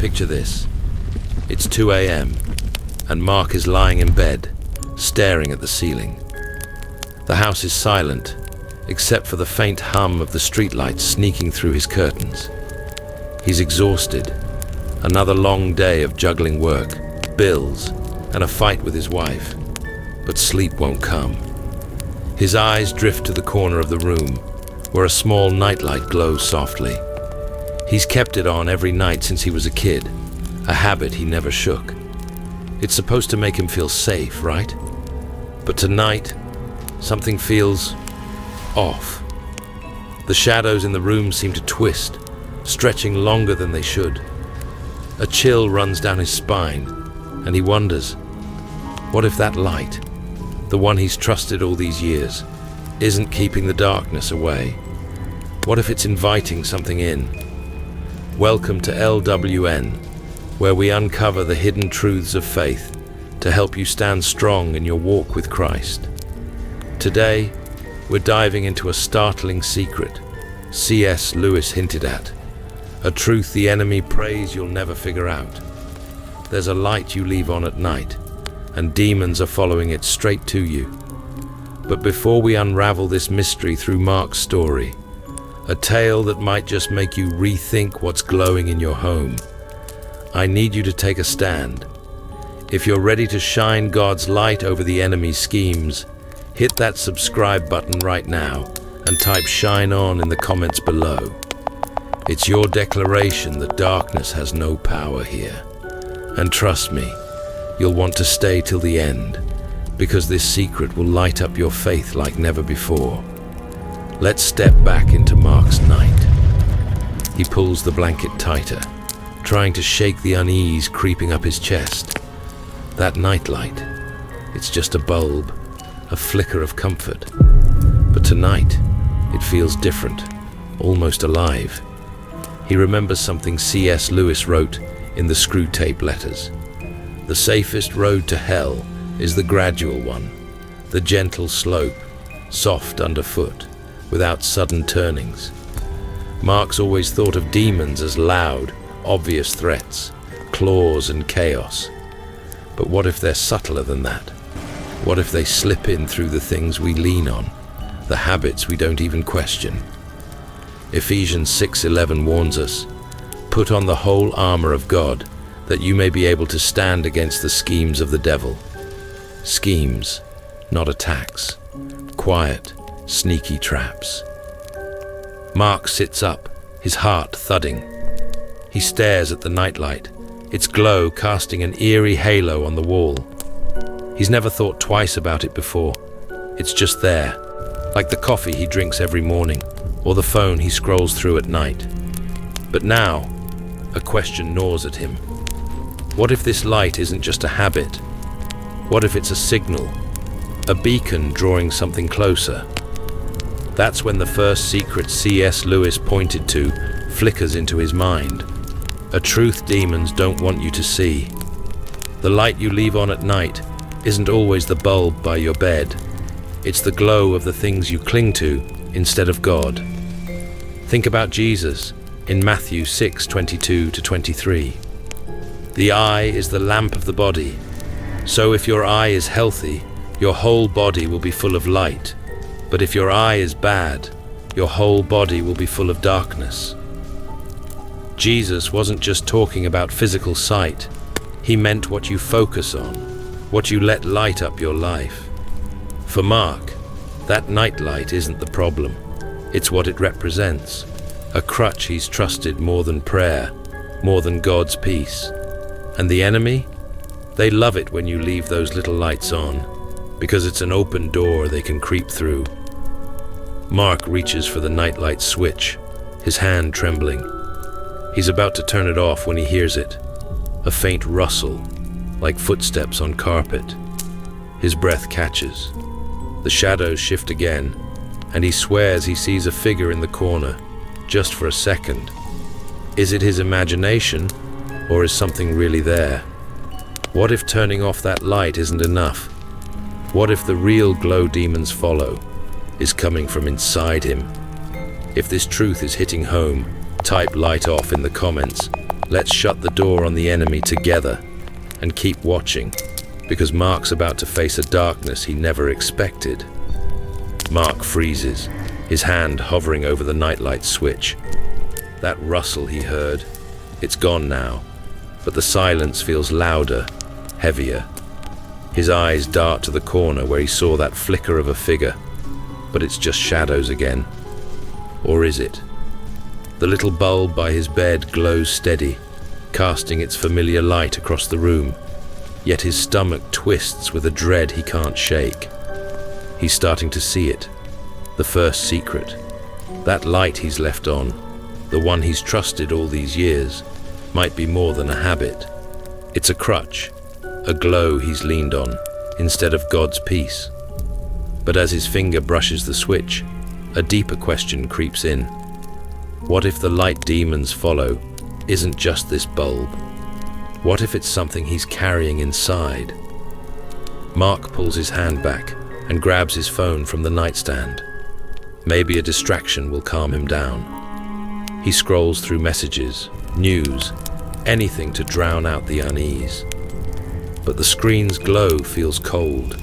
Picture this. It's 2 a.m. and Mark is lying in bed, staring at the ceiling. The house is silent, except for the faint hum of the streetlights sneaking through his curtains. He's exhausted. Another long day of juggling work, bills, and a fight with his wife. But sleep won't come. His eyes drift to the corner of the room, where a small nightlight glows softly. He's kept it on every night since he was a kid, a habit he never shook. It's supposed to make him feel safe, right? But tonight, something feels off. The shadows in the room seem to twist, stretching longer than they should. A chill runs down his spine, and he wonders, what if that light, the one he's trusted all these years, isn't keeping the darkness away? What if it's inviting something in? Welcome to LWN, where we uncover the hidden truths of faith to help you stand strong in your walk with Christ. Today, we're diving into a startling secret C.S. Lewis hinted at, a truth the enemy prays you'll never figure out. There's a light you leave on at night, and demons are following it straight to you. But before we unravel this mystery through Mark's story, a tale that might just make you rethink what's glowing in your home, I need you to take a stand. If you're ready to shine God's light over the enemy's schemes, hit that subscribe button right now and type "Shine On" in the comments below. It's your declaration that darkness has no power here. And trust me, you'll want to stay till the end, because this secret will light up your faith like never before. Let's step back into Mark's night. He pulls the blanket tighter, trying to shake the unease creeping up his chest. That nightlight, it's just a bulb, a flicker of comfort. But tonight, it feels different, almost alive. He remembers something C.S. Lewis wrote in the Screw Tape Letters. The safest road to hell is the gradual one, the gentle slope, soft underfoot, without sudden turnings. Mark's always thought of demons as loud, obvious threats, claws and chaos. But what if they're subtler than that? What if they slip in through the things we lean on, the habits we don't even question? Ephesians 6:11 warns us, "Put on the whole armor of God, that you may be able to stand against the schemes of the devil." Schemes, not attacks. Quiet, sneaky traps. Mark sits up, his heart thudding. He stares at the nightlight, its glow casting an eerie halo on the wall. He's never thought twice about it before. It's just there, like the coffee he drinks every morning, or the phone he scrolls through at night. But now, a question gnaws at him. What if this light isn't just a habit? What if it's a signal, a beacon drawing something closer? That's when the first secret C.S. Lewis pointed to flickers into his mind. A truth demons don't want you to see. The light you leave on at night isn't always the bulb by your bed. It's the glow of the things you cling to instead of God. Think about Jesus in Matthew 6:22-23. The eye is the lamp of the body. So if your eye is healthy, your whole body will be full of light. But if your eye is bad, your whole body will be full of darkness. Jesus wasn't just talking about physical sight. He meant what you focus on, what you let light up your life. For Mark, that nightlight isn't the problem. It's what it represents. A crutch he's trusted more than prayer, more than God's peace. And the enemy? They love it when you leave those little lights on, because it's an open door they can creep through. Mark reaches for the nightlight switch, his hand trembling. He's about to turn it off when he hears it. A faint rustle, like footsteps on carpet. His breath catches. The shadows shift again, and he swears he sees a figure in the corner, just for a second. Is it his imagination, or is something really there? What if turning off that light isn't enough? What if the real glow demons follow is coming from inside him? If this truth is hitting home, type "light off" in the comments Let's shut the door on the enemy together and keep watching, because Mark's about to face a darkness he never expected. Mark freezes, his hand hovering over the nightlight switch. That rustle he heard, it's gone now, but the silence feels louder, heavier. His eyes dart to the corner where he saw that flicker of a figure, but it's just shadows again. Or is it? The little bulb by his bed glows steady, casting its familiar light across the room, yet his stomach twists with a dread he can't shake. He's starting to see it, the first secret. That light he's left on, the one he's trusted all these years, might be more than a habit. It's a crutch, a glow he's leaned on, instead of God's peace. But as his finger brushes the switch, a deeper question creeps in. What if the light demons follow isn't just this bulb? What if it's something he's carrying inside? Mark pulls his hand back and grabs his phone from the nightstand. Maybe a distraction will calm him down. He scrolls through messages, news, anything to drown out the unease. But the screen's glow feels cold,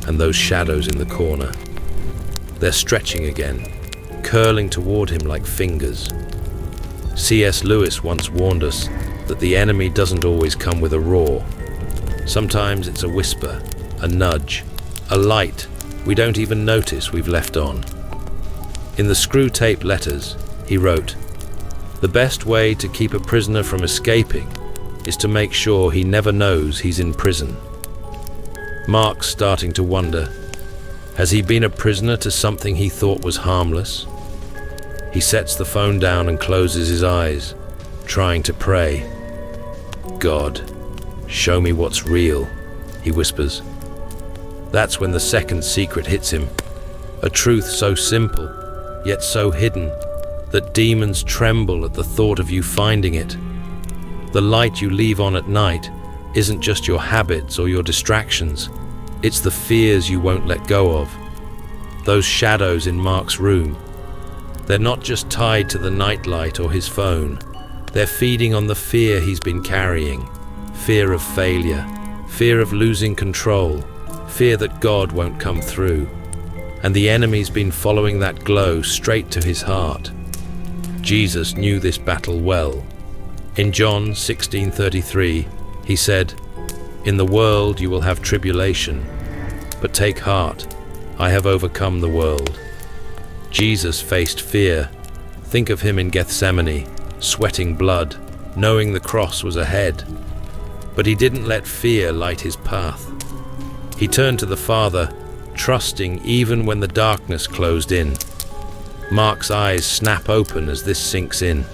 and those shadows in the corner, they're stretching again, curling toward him like fingers. C.S. Lewis once warned us that the enemy doesn't always come with a roar. Sometimes it's a whisper, a nudge, a light we don't even notice we've left on. In the screw-tape letters, he wrote, "The best way to keep a prisoner from escaping is to make sure he never knows he's in prison." Mark's starting to wonder, has he been a prisoner to something he thought was harmless? He sets the phone down and closes his eyes, trying to pray. "God, show me what's real," he whispers. That's when the second secret hits him, a truth so simple, yet so hidden, that demons tremble at the thought of you finding it. The light you leave on at night isn't just your habits or your distractions, it's the fears you won't let go of. Those shadows in Mark's room, they're not just tied to the nightlight or his phone, they're feeding on the fear he's been carrying. Fear of failure, fear of losing control, fear that God won't come through. And the enemy's been following that glow straight to his heart. Jesus knew this battle well. In John 16:33, he said, "In the world you will have tribulation, but take heart, I have overcome the world." Jesus faced fear. Think of him in Gethsemane, sweating blood, knowing the cross was ahead. But he didn't let fear light his path. He turned to the Father, trusting even when the darkness closed in. Mark's eyes snap open as this sinks in.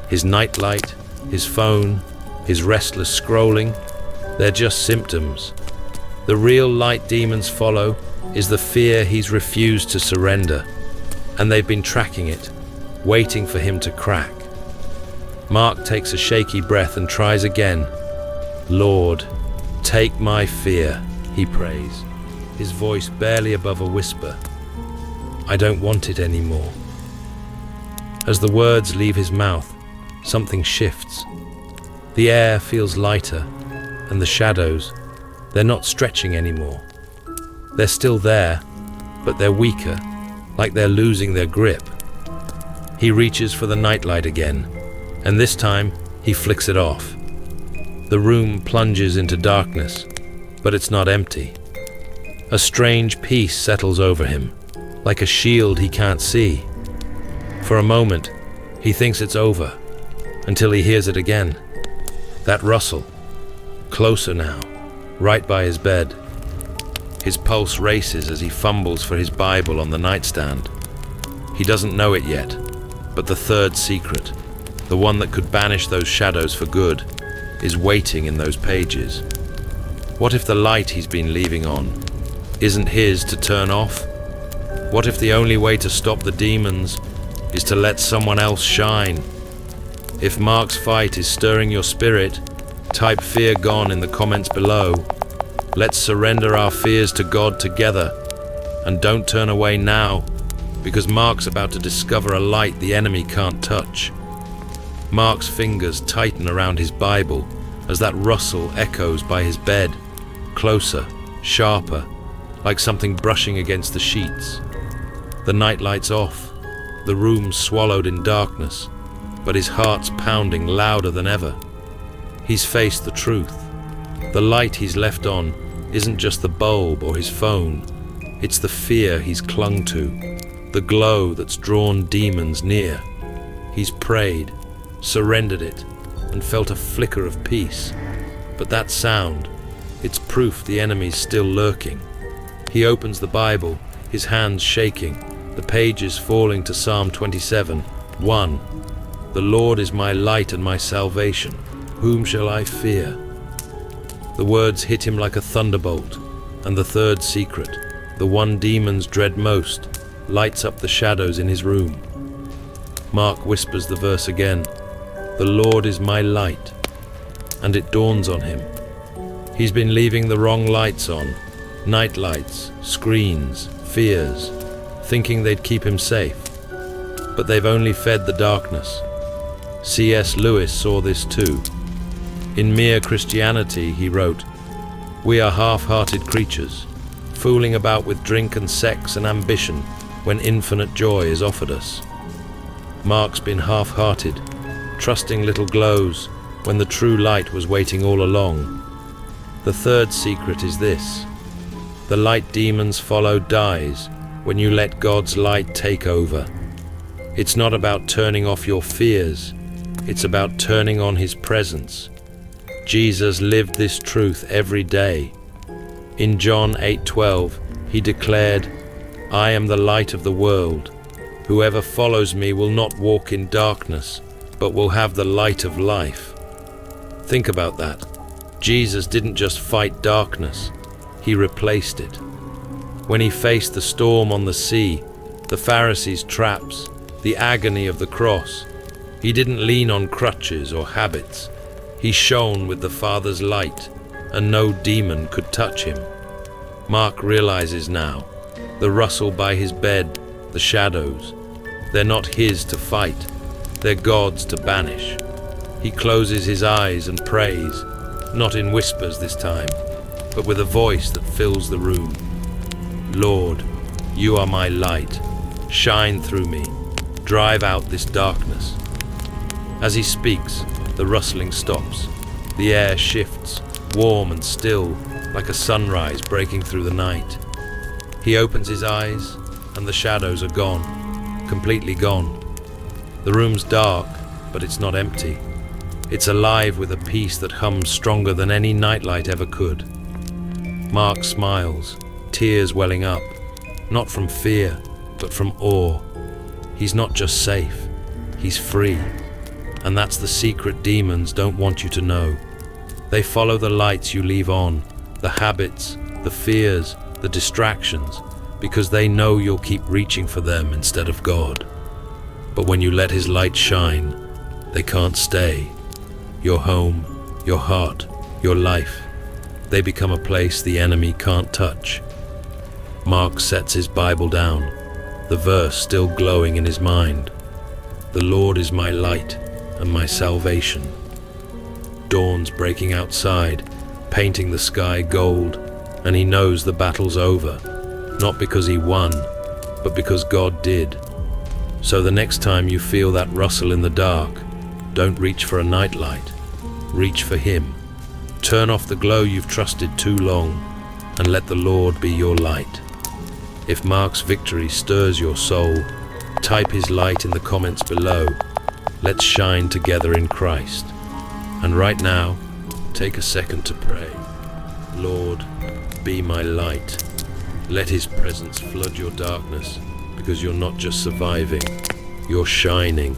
His nightlight, his phone, his restless scrolling, they're just symptoms. The real light demons follow is the fear he's refused to surrender, and they've been tracking it, waiting for him to crack. Mark takes a shaky breath and tries again. "Lord, take my fear," he prays, his voice barely above a whisper. "I don't want it anymore." As the words leave his mouth, something shifts. The air feels lighter, and the shadows, they're not stretching anymore. They're still there, but they're weaker, like they're losing their grip. He reaches for the nightlight again, and this time he flicks it off. The room plunges into darkness, but it's not empty. A strange peace settles over him, like a shield he can't see. For a moment, he thinks it's over, until he hears it again. That rustle, closer now, right by his bed. His pulse races as he fumbles for his Bible on the nightstand. He doesn't know it yet, but the third secret, the one that could banish those shadows for good, is waiting in those pages. What if the light he's been leaving on isn't his to turn off? What if the only way to stop the demons is to let someone else shine? If Mark's fight is stirring your spirit, type "fear gone" in the comments below. Let's surrender our fears to God together. And don't turn away now, because Mark's about to discover a light the enemy can't touch. Mark's fingers tighten around his Bible as that rustle echoes by his bed, closer, sharper, like something brushing against the sheets. The nightlight's off, the room swallowed in darkness, but his heart's pounding louder than ever. He's faced the truth. The light he's left on isn't just the bulb or his phone, it's the fear he's clung to, the glow that's drawn demons near. He's prayed, surrendered it, and felt a flicker of peace. But that sound, it's proof the enemy's still lurking. He opens the Bible, his hands shaking, the pages falling to Psalm 27:1. The Lord is my light and my salvation. Whom shall I fear? The words hit him like a thunderbolt, and the third secret, the one demons dread most, lights up the shadows in his room. Mark whispers the verse again, "The Lord is my light," and it dawns on him. He's been leaving the wrong lights on, night lights, screens, fears, thinking they'd keep him safe. But they've only fed the darkness. C.S. Lewis saw this too. In Mere Christianity, he wrote, "We are half-hearted creatures, fooling about with drink and sex and ambition when infinite joy is offered us." Mark's been half-hearted, trusting little glows when the true light was waiting all along. The third secret is this: the light demons follow dies when you let God's light take over. It's not about turning off your fears, it's about turning on His presence. Jesus lived this truth every day. In John 8:12, He declared, "I am the light of the world. Whoever follows me will not walk in darkness, but will have the light of life." Think about that. Jesus didn't just fight darkness, He replaced it. When He faced the storm on the sea, the Pharisees' traps, the agony of the cross, He didn't lean on crutches or habits. He shone with the Father's light, and no demon could touch Him. Mark realizes now, the rustle by his bed, the shadows, they're not his to fight, they're God's to banish. He closes his eyes and prays, not in whispers this time, but with a voice that fills the room. "Lord, you are my light. Shine through me. Drive out this darkness." As he speaks, the rustling stops. The air shifts, warm and still, like a sunrise breaking through the night. He opens his eyes, and the shadows are gone, completely gone. The room's dark, but it's not empty. It's alive with a peace that hums stronger than any nightlight ever could. Mark smiles, tears welling up, not from fear, but from awe. He's not just safe, he's free. And that's the secret demons don't want you to know. They follow the lights you leave on, the habits, the fears, the distractions, because they know you'll keep reaching for them instead of God. But when you let His light shine, they can't stay. Your home, your heart, your life, they become a place the enemy can't touch. Mark sets his Bible down, the verse still glowing in his mind. "The Lord is my light and my salvation." Dawn's breaking outside, painting the sky gold, and he knows the battle's over, not because he won, but because God did. So the next time you feel that rustle in the dark, don't reach for a nightlight, reach for Him. Turn off the glow you've trusted too long, and let the Lord be your light. If Mark's victory stirs your soul, type his light in the comments below. Let's shine together in Christ. And right now, take a second to pray. Lord, be my light. Let His presence flood your darkness, because you're not just surviving, you're shining.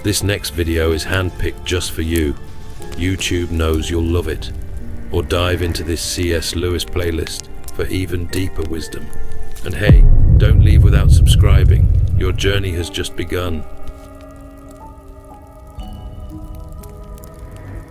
This next video is handpicked just for you. YouTube knows you'll love it. Or dive into this C.S. Lewis playlist for even deeper wisdom. And hey, don't leave without subscribing. Your journey has just begun.